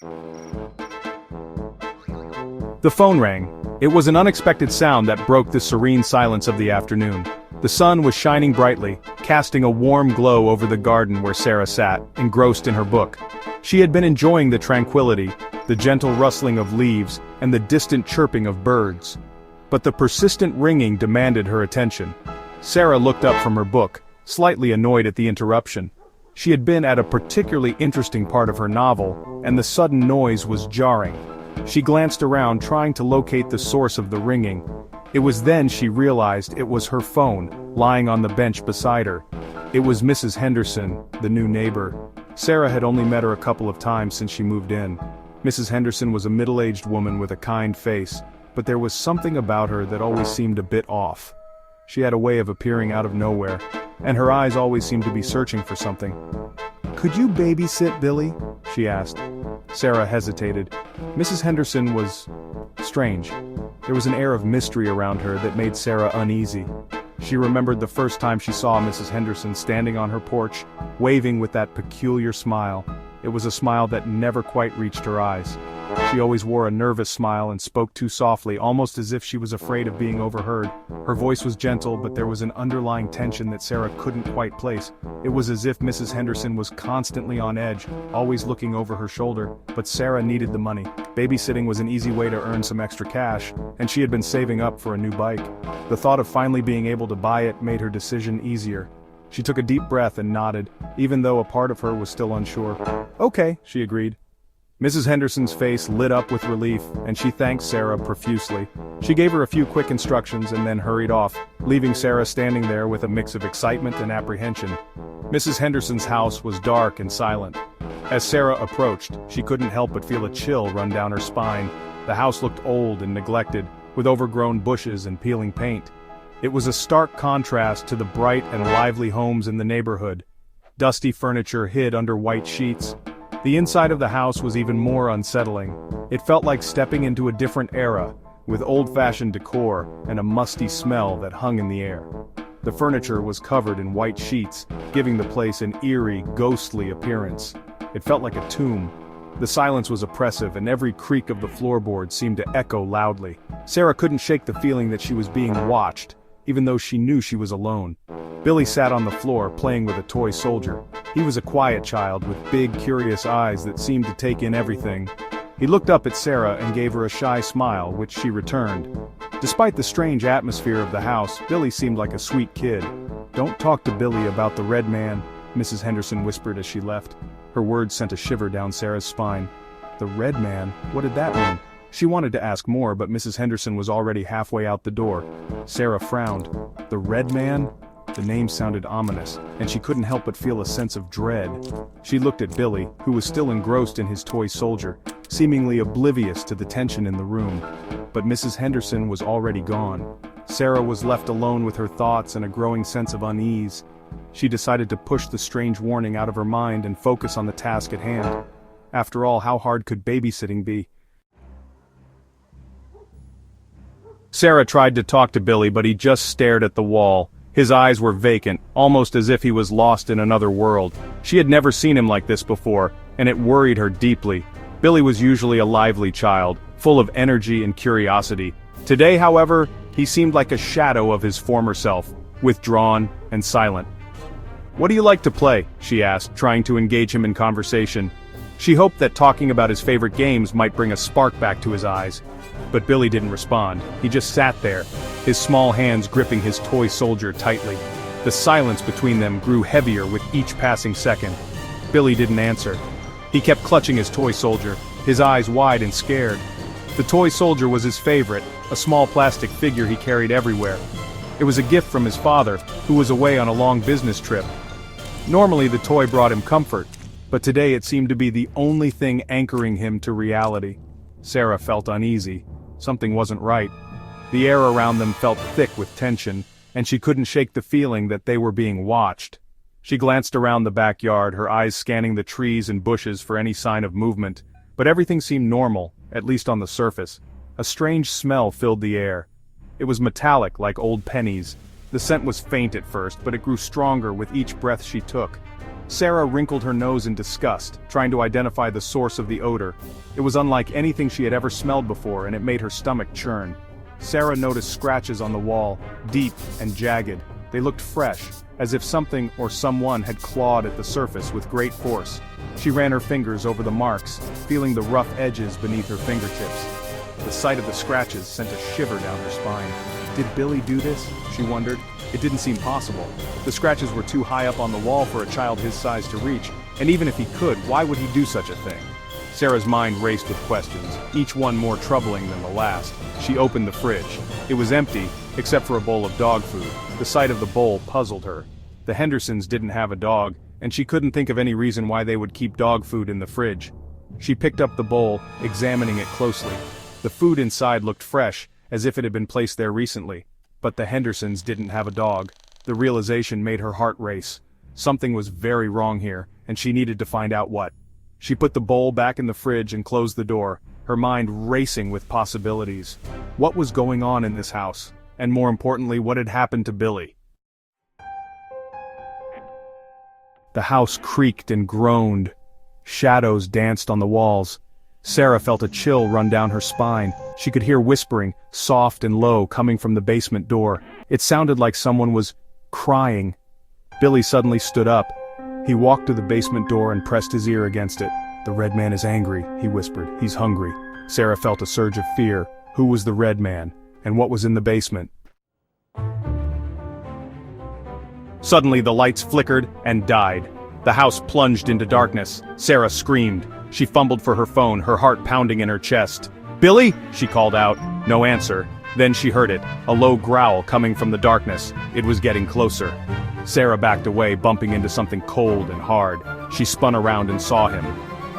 The phone rang. It was an unexpected sound that broke the serene silence of the afternoon. The sun was shining brightly, casting a warm glow over the garden where Sarah sat, engrossed in her book. She had been enjoying the tranquility, the gentle rustling of leaves, and the distant chirping of birds. But the persistent ringing demanded her attention. Sarah looked up from her book, slightly annoyed at the interruption. She had been at a particularly interesting part of her novel, and the sudden noise was jarring. She glanced around, trying to locate the source of the ringing. It was then she realized it was her phone, lying on the bench beside her. It was Mrs. Henderson, the new neighbor. Sarah had only met her a couple of times since she moved in. Mrs. Henderson was a middle-aged woman with a kind face, but there was something about her that always seemed a bit off. She had a way of appearing out of nowhere, and her eyes always seemed to be searching for something. "Could you babysit Billy?" she asked. Sarah hesitated. Mrs. Henderson was strange. There was an air of mystery around her that made Sarah uneasy. She remembered the first time she saw Mrs. Henderson standing on her porch, waving with that peculiar smile. It was a smile that never quite reached her eyes. She always wore a nervous smile and spoke too softly, almost as if she was afraid of being overheard. Her voice was gentle, but there was an underlying tension that Sarah couldn't quite place. It was as if Mrs. Henderson was constantly on edge, always looking over her shoulder, but Sarah needed the money. Babysitting was an easy way to earn some extra cash, and she had been saving up for a new bike. The thought of finally being able to buy it made her decision easier. She took a deep breath and nodded, even though a part of her was still unsure. "Okay," she agreed. Mrs. Henderson's face lit up with relief, and she thanked Sarah profusely. She gave her a few quick instructions and then hurried off, leaving Sarah standing there with a mix of excitement and apprehension. Mrs. Henderson's house was dark and silent. As Sarah approached, she couldn't help but feel a chill run down her spine. The house looked old and neglected, with overgrown bushes and peeling paint. It was a stark contrast to the bright and lively homes in the neighborhood. Dusty furniture hid under white sheets. The inside of the house was even more unsettling. It felt like stepping into a different era, with old-fashioned decor and a musty smell that hung in the air. The furniture was covered in white sheets, giving the place an eerie, ghostly appearance. It felt like a tomb. The silence was oppressive, and every creak of the floorboards seemed to echo loudly. Sarah couldn't shake the feeling that she was being watched, even though she knew she was alone. Billy sat on the floor, playing with a toy soldier. He was a quiet child with big, curious eyes that seemed to take in everything. He looked up at Sarah and gave her a shy smile, which she returned. Despite the strange atmosphere of the house, Billy seemed like a sweet kid. "Don't talk to Billy about the red man," Mrs. Henderson whispered as she left. Her words sent a shiver down Sarah's spine. The red man? What did that mean? She wanted to ask more, but Mrs. Henderson was already halfway out the door. Sarah frowned. The red man? The name sounded ominous, and she couldn't help but feel a sense of dread. She looked at Billy, who was still engrossed in his toy soldier, seemingly oblivious to the tension in the room. But Mrs. Henderson was already gone. Sarah was left alone with her thoughts and a growing sense of unease. She decided to push the strange warning out of her mind and focus on the task at hand. After all, how hard could babysitting be? Sarah tried to talk to Billy, but he just stared at the wall. His eyes were vacant, almost as if he was lost in another world. She had never seen him like this before, and it worried her deeply. Billy was usually a lively child, full of energy and curiosity. Today, however, he seemed like a shadow of his former self, withdrawn and silent. "What do you like to play?" she asked, trying to engage him in conversation. She hoped that talking about his favorite games might bring a spark back to his eyes. But Billy didn't respond. He just sat there, his small hands gripping his toy soldier tightly. The silence between them grew heavier with each passing second. Billy didn't answer. He kept clutching his toy soldier, his eyes wide and scared. The toy soldier was his favorite, a small plastic figure he carried everywhere. It was a gift from his father, who was away on a long business trip. Normally the toy brought him comfort, but today it seemed to be the only thing anchoring him to reality. Sarah felt uneasy. Something wasn't right. The air around them felt thick with tension, and she couldn't shake the feeling that they were being watched. She glanced around the backyard, her eyes scanning the trees and bushes for any sign of movement, but everything seemed normal, at least on the surface. A strange smell filled the air. It was metallic, like old pennies. The scent was faint at first, but it grew stronger with each breath she took. Sarah wrinkled her nose in disgust, trying to identify the source of the odor. It was unlike anything she had ever smelled before, and it made her stomach churn. Sarah noticed scratches on the wall, deep and jagged. They looked fresh, as if something or someone had clawed at the surface with great force. She ran her fingers over the marks, feeling the rough edges beneath her fingertips. The sight of the scratches sent a shiver down her spine. Did Billy do this? She wondered. It didn't seem possible. The scratches were too high up on the wall for a child his size to reach, and even if he could, why would he do such a thing? Sarah's mind raced with questions, each one more troubling than the last. She opened the fridge. It was empty, except for a bowl of dog food. The sight of the bowl puzzled her. The Hendersons didn't have a dog, and she couldn't think of any reason why they would keep dog food in the fridge. She picked up the bowl, examining it closely. The food inside looked fresh, as if it had been placed there recently. But the Hendersons didn't have a dog. The realization made her heart race. Something was very wrong here, and she needed to find out what. She put the bowl back in the fridge and closed the door, her mind racing with possibilities. What was going on in this house? And more importantly, what had happened to Billy? The house creaked and groaned. Shadows danced on the walls. Sarah felt a chill run down her spine. She could hear whispering, soft and low, coming from the basement door. It sounded like someone was crying. Billy suddenly stood up. He walked to the basement door and pressed his ear against it. "The red man is angry," he whispered. "He's hungry." Sarah felt a surge of fear. Who was the red man? And what was in the basement? Suddenly the lights flickered and died. The house plunged into darkness. Sarah screamed. She fumbled for her phone, her heart pounding in her chest. "Billy?" she called out. No answer. Then she heard it, a low growl coming from the darkness. It was getting closer. Sarah backed away, bumping into something cold and hard. She spun around and saw him.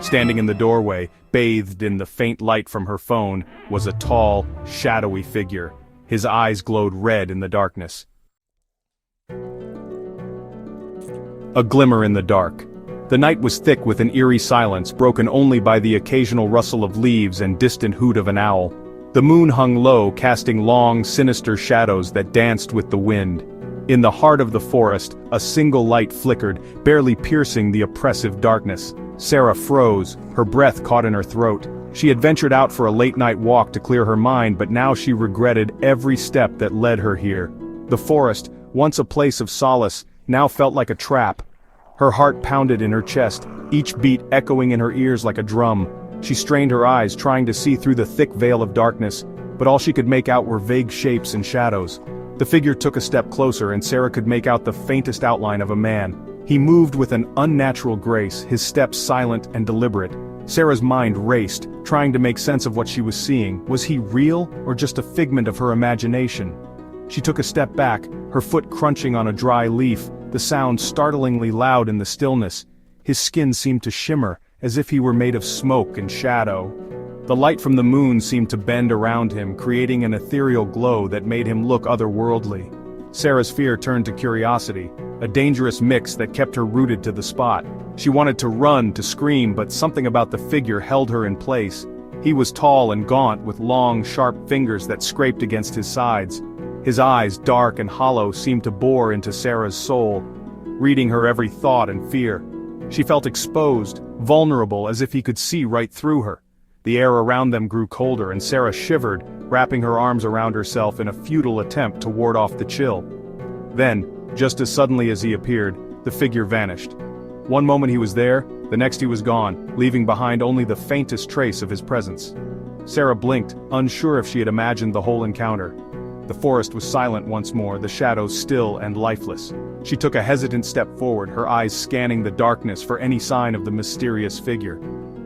Standing in the doorway, bathed in the faint light from her phone, was a tall, shadowy figure. His eyes glowed red in the darkness. A glimmer in the dark. The night was thick with an eerie silence, broken only by the occasional rustle of leaves and distant hoot of an owl. The moon hung low, casting long, sinister shadows that danced with the wind. In the heart of the forest, a single light flickered, barely piercing the oppressive darkness. Sarah froze, her breath caught in her throat. She had ventured out for a late-night walk to clear her mind, but now she regretted every step that led her here. The forest, once a place of solace, now felt like a trap. Her heart pounded in her chest, each beat echoing in her ears like a drum. She strained her eyes, trying to see through the thick veil of darkness, but all she could make out were vague shapes and shadows. The figure took a step closer, and Sarah could make out the faintest outline of a man. He moved with an unnatural grace, his steps silent and deliberate. Sarah's mind raced, trying to make sense of what she was seeing. Was he real, or just a figment of her imagination? She took a step back, her foot crunching on a dry leaf, the sound startlingly loud in the stillness. His skin seemed to shimmer, as if he were made of smoke and shadow. The light from the moon seemed to bend around him, creating an ethereal glow that made him look otherworldly. Sarah's fear turned to curiosity, a dangerous mix that kept her rooted to the spot. She wanted to run, to scream, but something about the figure held her in place. He was tall and gaunt, with long, sharp fingers that scraped against his sides. His eyes, dark and hollow, seemed to bore into Sarah's soul, reading her every thought and fear. She felt exposed, vulnerable, as if he could see right through her. The air around them grew colder, and Sarah shivered, wrapping her arms around herself in a futile attempt to ward off the chill. Then, just as suddenly as he appeared, the figure vanished. One moment he was there, the next he was gone, leaving behind only the faintest trace of his presence. Sarah blinked, unsure if she had imagined the whole encounter. The forest was silent once more, the shadows still and lifeless. She took a hesitant step forward, her eyes scanning the darkness for any sign of the mysterious figure.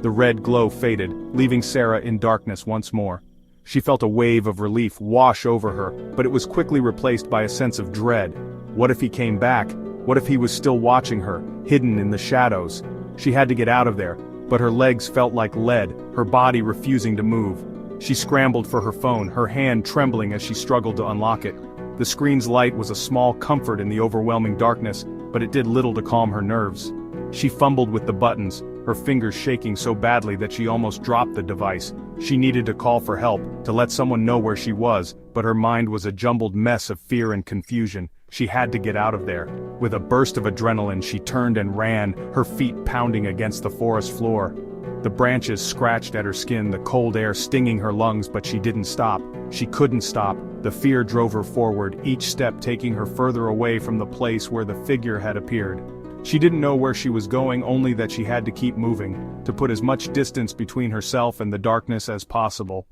The red glow faded, leaving Sarah in darkness once more. She felt a wave of relief wash over her, but it was quickly replaced by a sense of dread. What if he came back? What if he was still watching her, hidden in the shadows? She had to get out of there, but her legs felt like lead, her body refusing to move. She scrambled for her phone, her hand trembling as she struggled to unlock it. The screen's light was a small comfort in the overwhelming darkness, but it did little to calm her nerves. She fumbled with the buttons, her fingers shaking so badly that she almost dropped the device. She needed to call for help, to let someone know where she was, but her mind was a jumbled mess of fear and confusion. She had to get out of there. With a burst of adrenaline, she turned and ran, her feet pounding against the forest floor. The branches scratched at her skin, the cold air stinging her lungs, but she didn't stop. She couldn't stop. The fear drove her forward, each step taking her further away from the place where the figure had appeared. She didn't know where she was going, only that she had to keep moving, to put as much distance between herself and the darkness as possible.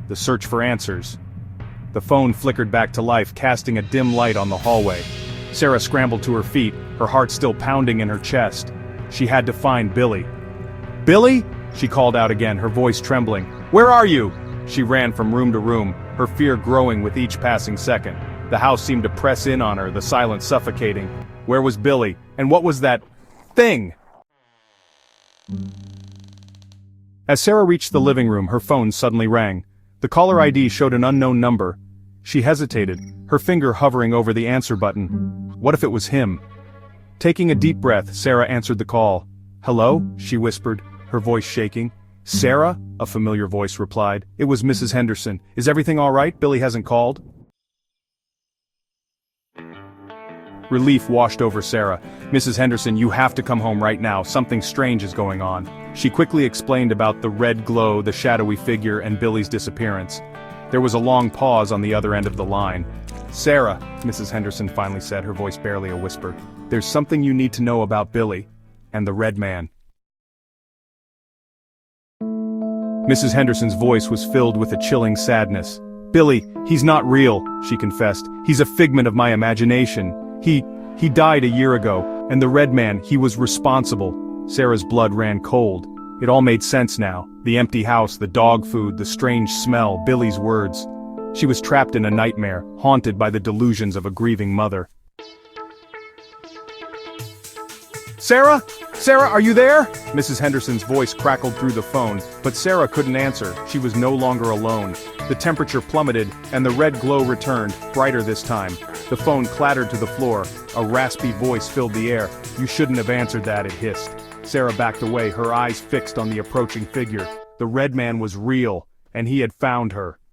The search for answers. The phone flickered back to life, casting a dim light on the hallway. Sarah scrambled to her feet, her heart still pounding in her chest. She had to find Billy. "Billy?" she called out again, her voice trembling. "Where are you?" She ran from room to room, her fear growing with each passing second. The house seemed to press in on her, the silence suffocating. Where was Billy? And what was that thing? As Sarah reached the living room, her phone suddenly rang. The caller ID showed an unknown number. She hesitated, her finger hovering over the answer button. What if it was him? Taking a deep breath, Sarah answered the call. "Hello?" she whispered, her voice shaking. "Sarah?" a familiar voice replied. It was Mrs. Henderson. "Is everything all right? Billy hasn't called?" Relief washed over Sarah. "Mrs. Henderson, you have to come home right now. Something strange is going on." She quickly explained about the red glow, the shadowy figure, and Billy's disappearance. There was a long pause on the other end of the line. "Sarah," Mrs. Henderson finally said, her voice barely a whisper, "there's something you need to know about Billy and the red man." Mrs. Henderson's voice was filled with a chilling sadness. "Billy, he's not real," she confessed. "He's a figment of my imagination. He died a year ago, and the red man, he was responsible." Sarah's blood ran cold. It all made sense now. The empty house, the dog food, the strange smell, Billy's words. She was trapped in a nightmare, haunted by the delusions of a grieving mother. "Sarah? Sarah, are you there?" Mrs. Henderson's voice crackled through the phone, but Sarah couldn't answer. She was no longer alone. The temperature plummeted, and the red glow returned, brighter this time. The phone clattered to the floor. A raspy voice filled the air. "You shouldn't have answered that," it hissed. Sarah backed away, her eyes fixed on the approaching figure. The red man was real, and he had found her.